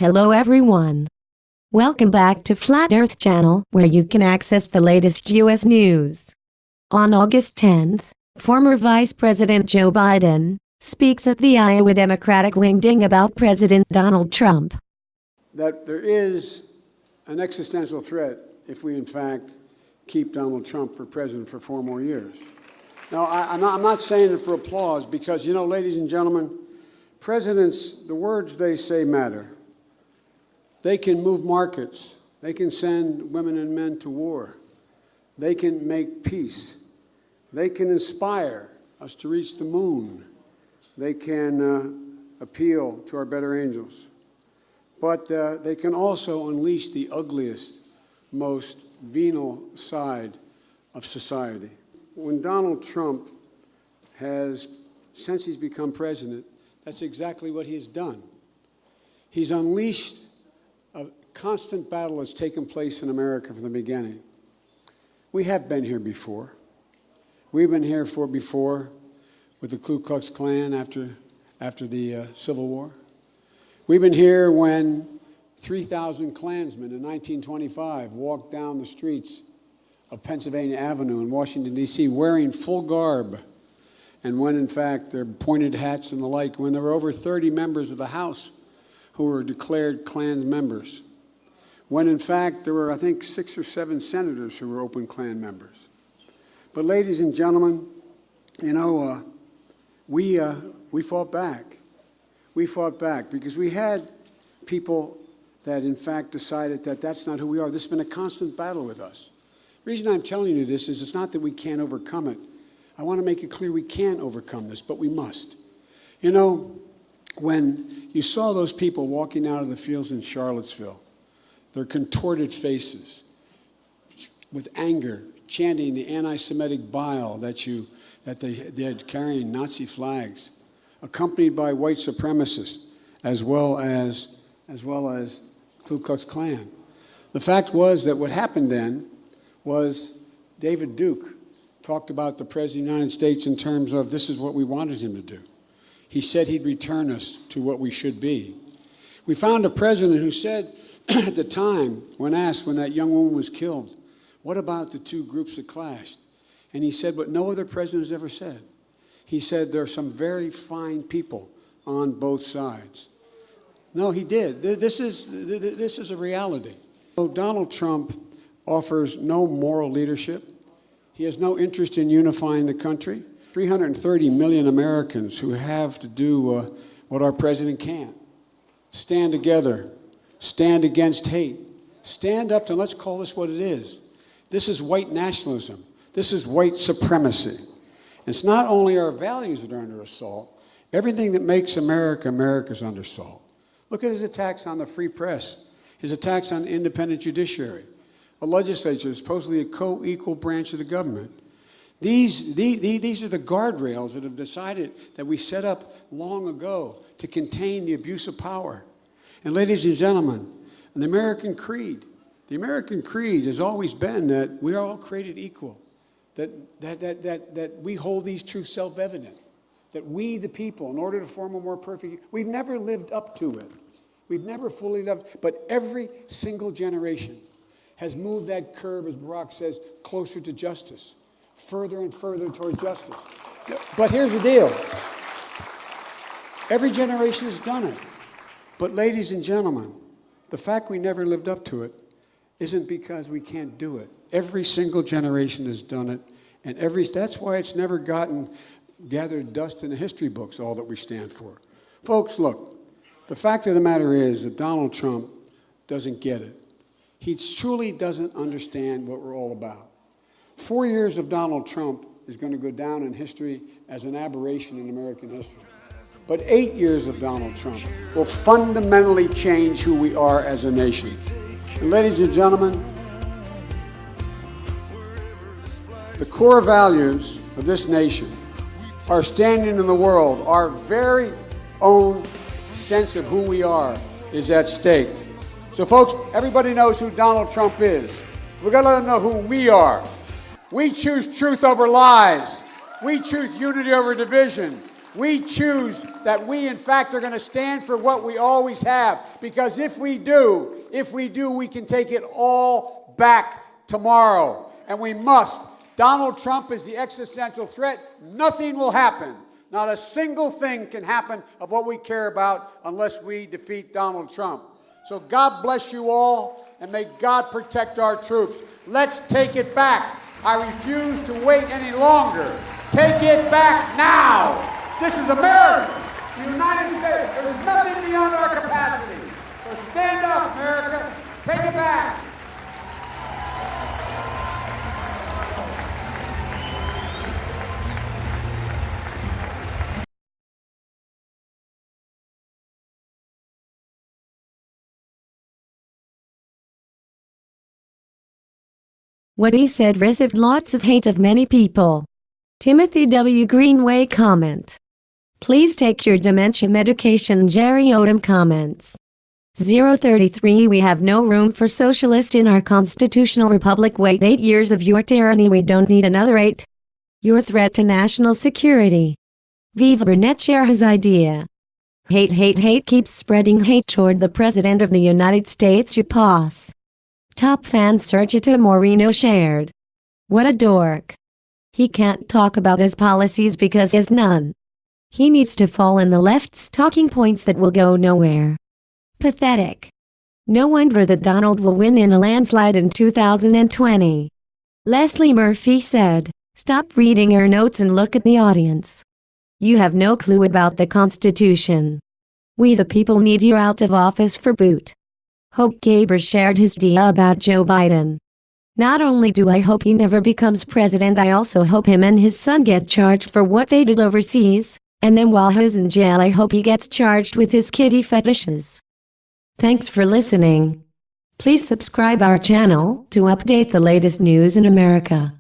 Hello everyone. Welcome back to Flat Earth Channel, where you can access the latest US news. On August 10th, former Vice President Joe Biden speaks at the Iowa Democratic Wing Ding about President Donald Trump. That there is an existential threat if we, in fact, keep Donald Trump for president for 4 more years. Now, I'm not saying it for applause because, you know, ladies and gentlemen, presidents, the words they say matter. They can move markets. They can send women and men to war. They can make peace. They can inspire us to reach the moon. They can appeal to our better angels. But they can also unleash the ugliest, most venal side of society. When Donald Trump since he's become president, that's exactly what he's done. He's unleashed a constant battle that's taken place in America from the beginning. We have been here before. We've been here before with the Ku Klux Klan after the Civil War. We've been here when 3,000 Klansmen in 1925 walked down the streets of Pennsylvania Avenue in Washington, D.C., wearing full garb, and when, in fact, their pointed hats and the like, when there were over 30 members of the House who were declared Klan members, when, in fact, there were, I think, 6 or 7 senators who were open Klan members. But, ladies and gentlemen, you know, we fought back. We fought back because we had people that, in fact, decided that that's not who we are. This has been a constant battle with us. The reason I'm telling you this is it's not that we can't overcome it. I want to make it clear we can overcome this, but we must. You know, when you saw those people walking out of the fields in Charlottesville, their contorted faces, with anger, chanting the anti-Semitic bile that they had carrying Nazi flags, accompanied by white supremacists, as well as Ku Klux Klan. The fact was that what happened then was David Duke talked about the President of the United States in terms of this is what we wanted him to do. He said he'd return us to what we should be. We found a president who said at the time, when asked when that young woman was killed, what about the 2 groups that clashed? And he said what no other president has ever said. He said there are some very fine people on both sides. No, he did. This is a reality. So Donald Trump offers no moral leadership. He has no interest in unifying the country. 330 million Americans who have to do what our president can't. Stand together. Stand against hate. Stand up to, let's call this what it is. This is white nationalism. This is white supremacy. It's not only our values that are under assault. Everything that makes America, America is under assault. Look at his attacks on the free press, his attacks on the independent judiciary, a legislature is supposedly a co-equal branch of the government. These are the guardrails that have decided that we set up long ago to contain the abuse of power. And ladies and gentlemen, the American creed has always been that we are all created equal, that we hold these truths self-evident, that we, the people, in order to form a more perfect, we've never lived up to it. We've never fully lived, but every single generation has moved that curve, as Barack says, closer to justice, further and further toward justice. But here's the deal. Every generation has done it. But ladies and gentlemen, the fact we never lived up to it isn't because we can't do it. Every single generation has done it, and that's why it's never gathered dust in the history books, all that we stand for. Folks, look, the fact of the matter is that Donald Trump doesn't get it. He truly doesn't understand what we're all about. 4 years of Donald Trump is going to go down in history as an aberration in American history. But 8 years of Donald Trump will fundamentally change who we are as a nation. And ladies and gentlemen, the core values of this nation, our standing in the world, our very own sense of who we are is at stake. So folks, everybody knows who Donald Trump is. We've got to let them know who we are. We choose truth over lies. We choose unity over division. We choose that we, in fact, are going to stand for what we always have. Because if we do, we can take it all back tomorrow. And we must. Donald Trump is the existential threat. Nothing will happen. Not a single thing can happen of what we care about unless we defeat Donald Trump. So God bless you all, and may God protect our troops. Let's take it back. I refuse to wait any longer. Take it back now. This is America, the United States. There's nothing beyond our capacity. So stand up, America. Take it back. What he said received lots of hate of many people. Timothy W. Greenway comment. Please take your dementia medication. Jerry Odom comments. 033 We have no room for socialist in our constitutional republic. Wait 8 years of your tyranny. We don't need another 8. Your threat to national security. Viva Burnett share his idea. Hate keeps spreading hate toward the President of the United States. You pause. Top fan Sergio Moreno shared. What a dork. He can't talk about his policies because he has none. He needs to fall in the left's talking points that will go nowhere. Pathetic. No wonder that Donald will win in a landslide in 2020. Leslie Murphy said, stop reading your notes and look at the audience. You have no clue about the Constitution. We the people need you out of office for boot. Hope Gaber shared his idea about Joe Biden. Not only do I hope he never becomes president, I also hope him and his son get charged for what they did overseas, and then while he's in jail I hope he gets charged with his kitty fetishes. Thanks for listening. Please subscribe our channel to update the latest news in America.